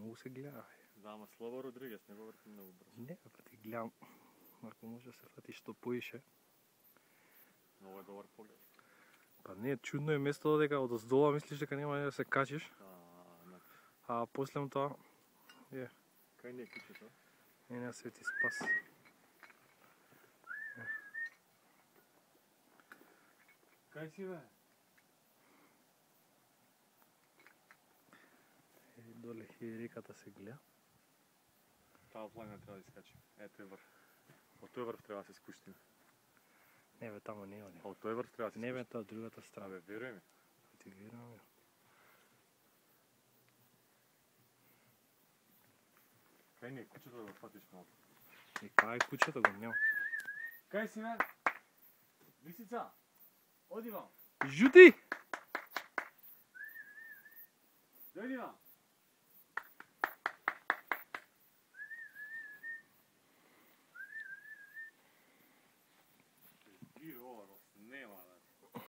Много се гледа. Да, ама Слава Родригес не го върти много бързо. Не, ти гледам. Ако може да се вратиш, то поише. Много е добър поглед. Па не, чудно е место дека од оздола мислиш дека нема да се качиш. А после тоа е. Кај не е кучето? Не на Свети Спас. Кај си бе? Доле реката се гледа. Таа планина треба да искачим. Ето е врв. Од тој врв треба да се спуштиме. Не бе, тамо не е. Од тој врв треба да се Не спуштиме. бе, тоа другата страна. Абе, веруј ми. Ти верувам ја. Кај не е кучето да го фатиш малко? И кај е кучето го нема. Кај си бе? Лисица! Оди вам! Жути! Дојди вам! Иро!